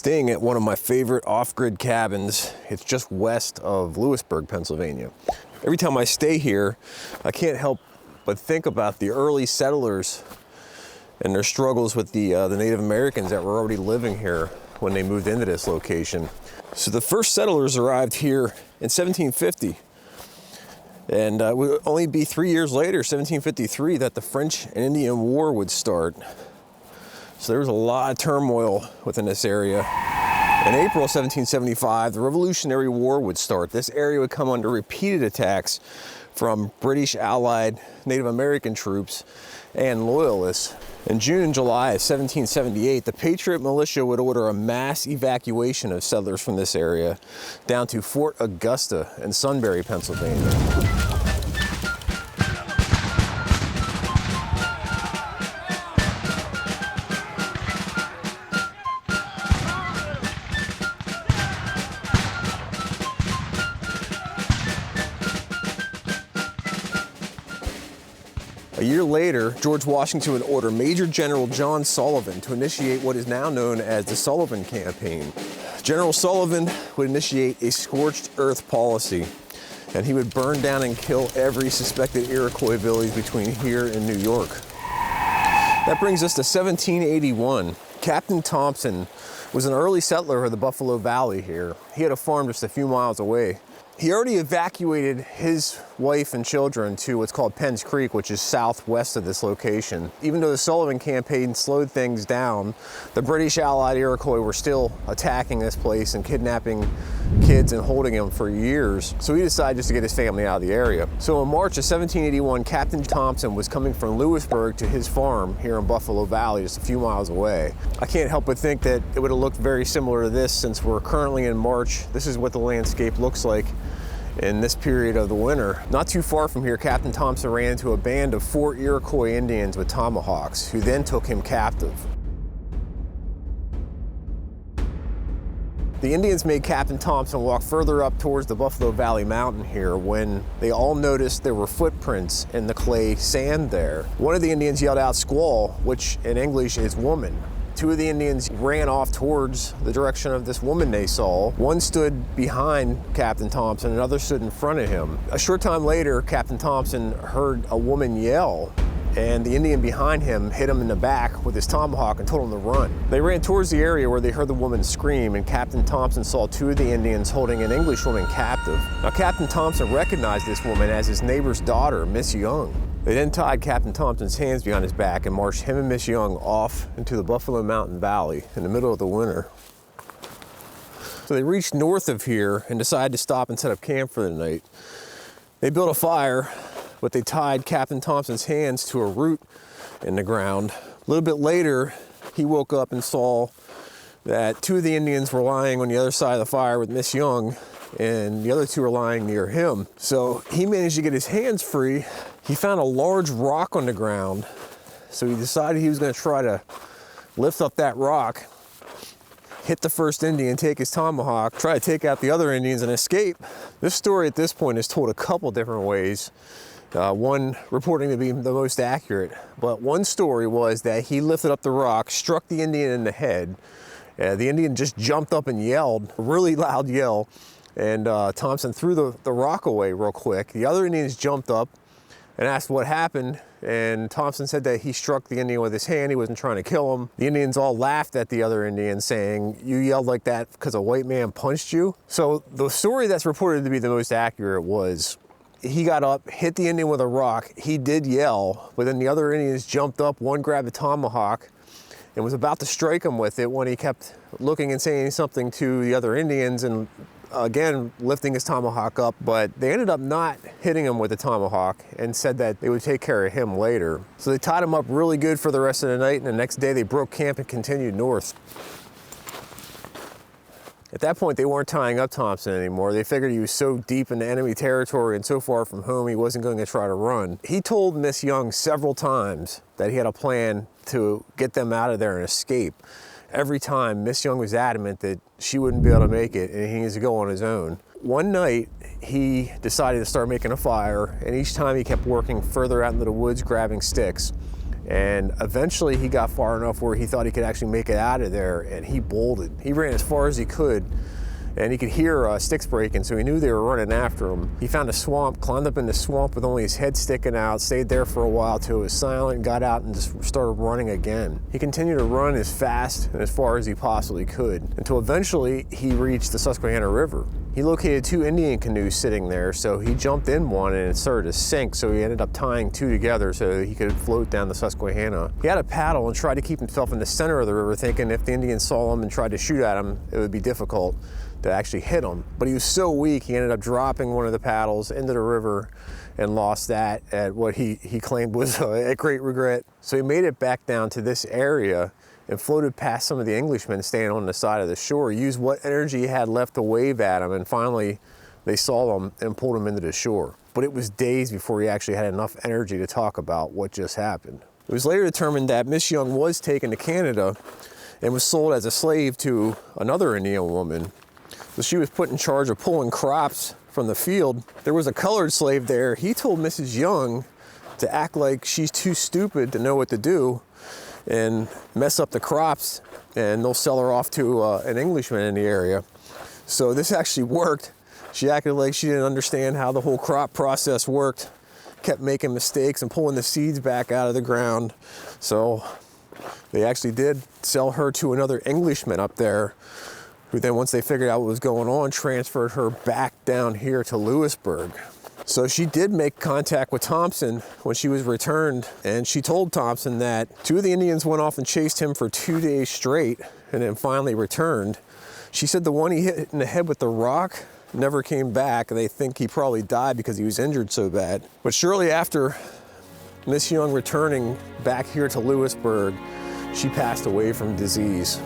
staying at one of my favorite off-grid cabins. It's just west of Lewisburg, Pennsylvania. Every time I stay here, I can't help but think about the early settlers and their struggles with the Native Americans that were already living here when they moved into this location. So the first settlers arrived here in 1750. And it would only be 3 years later, 1753, that the French and Indian War would start. So there was a lot of turmoil within this area. In April 1775, the Revolutionary War would start. This area would come under repeated attacks from British allied Native American troops and loyalists. In June and July of 1778, the Patriot militia would order a mass evacuation of settlers from this area down to Fort Augusta in Sunbury, Pennsylvania. A year later, George Washington would order Major General John Sullivan to initiate what is now known as the Sullivan Campaign. General Sullivan would initiate a scorched earth policy, and he would burn down and kill every suspected Iroquois village between here and New York. That brings us to 1781. Captain Thompson was an early settler of the Buffalo Valley here. He had a farm just a few miles away. He already evacuated his wife and children to what's called Penn's Creek, which is southwest of this location. Even though the Sullivan Campaign slowed things down, the British allied Iroquois were still attacking this place and kidnapping kids and holding them for years. So he decided just to get his family out of the area. So in March of 1781, Captain Thompson was coming from Lewisburg to his farm here in Buffalo Valley, just a few miles away. I can't help but think that it would have looked very similar to this since we're currently in March. This is what the landscape looks like in this period of the winter. Not too far from here, Captain Thompson ran into a band of 4 Iroquois Indians with tomahawks, who then took him captive. The Indians made Captain Thompson walk further up towards the Buffalo Valley Mountain here when they all noticed there were footprints in the clay sand there. One of the Indians yelled out "squaw," which in English is woman. 2 of the Indians ran off towards the direction of this woman they saw. One stood behind Captain Thompson, another stood in front of him. A short time later, Captain Thompson heard a woman yell, and the Indian behind him hit him in the back with his tomahawk and told him to run. They ran towards the area where they heard the woman scream, and Captain Thompson saw 2 of the Indians holding an English woman captive. Now, Captain Thompson recognized this woman as his neighbor's daughter, Miss Young. They then tied Captain Thompson's hands behind his back and marched him and Miss Young off into the Buffalo Mountain Valley in the middle of the winter. So they reached north of here and decided to stop and set up camp for the night. They built a fire, but they tied Captain Thompson's hands to a root in the ground. A little bit later, he woke up and saw that 2 of the Indians were lying on the other side of the fire with Miss Young, and the other 2 were lying near him. So he managed to get his hands free. He found a large rock on the ground, so he decided he was going to try to lift up that rock, hit the first Indian, take his tomahawk, try to take out the other Indians and escape. This story at this point is told a couple different ways. One reporting to be the most accurate, but one story was that he lifted up the rock, struck the Indian in the head. The Indian just jumped up and yelled, a really loud yell, and Thompson threw the rock away real quick. The other Indians jumped up and asked what happened, and Thompson said that he struck the Indian with his hand. He wasn't trying to kill him. The Indians all laughed at the other Indian, saying, "You yelled like that because a white man punched you?" So the story that's reported to be the most accurate was he got up, hit the Indian with a rock. He did yell, but then the other Indians jumped up. One grabbed a tomahawk and was about to strike him with it when he kept looking and saying something to the other Indians and again lifting his tomahawk up, but they ended up not hitting him with the tomahawk and said that they would take care of him later. So they tied him up really good for the rest of the night, and the next day they broke camp and continued north. At that point, they weren't tying up Thompson anymore. They figured he was so deep into enemy territory and so far from home, he wasn't going to try to run. He told Miss Young several times that he had a plan to get them out of there and escape. Every time, Miss Young was adamant that she wouldn't be able to make it and he needs to go on his own. One night, he decided to start making a fire, and each time he kept working further out into the woods, grabbing sticks. And eventually he got far enough where he thought he could actually make it out of there, and he bolted. He ran as far as he could, and he could hear sticks breaking, so he knew they were running after him. He found a swamp, climbed up in the swamp with only his head sticking out, stayed there for a while till it was silent, got out and just started running again. He continued to run as fast and as far as he possibly could, until eventually he reached the Susquehanna River. He located 2 Indian canoes sitting there, so he jumped in one and it started to sink, so he ended up tying 2 together so he could float down the Susquehanna. He had a paddle and tried to keep himself in the center of the river, thinking if the Indians saw him and tried to shoot at him, it would be difficult to actually hit him. But he was so weak, he ended up dropping one of the paddles into the river and lost that at what he claimed was a great regret. So he made it back down to this area and floated past some of the Englishmen standing on the side of the shore, used what energy he had left to wave at him, and finally they saw him and pulled him into the shore. But it was days before he actually had enough energy to talk about what just happened. It was later determined that Miss Young was taken to Canada and was sold as a slave to another Indian woman. So she was put in charge of pulling crops from the field. There was a colored slave there. He told Mrs. Young to act like she's too stupid to know what to do and mess up the crops, and they'll sell her off to an Englishman in the area. So this actually worked. She acted like she didn't understand how the whole crop process worked, kept making mistakes and pulling the seeds back out of the ground. So they actually did sell her to another Englishman up there, who then, once they figured out what was going on, transferred her back down here to Lewisburg. So she did make contact with Thompson when she was returned, and she told Thompson that 2 of the Indians went off and chased him for 2 days straight and then finally returned. She said the one he hit in the head with the rock never came back, and they think he probably died because he was injured so bad. But shortly after Miss Young returning back here to Lewisburg, she passed away from disease.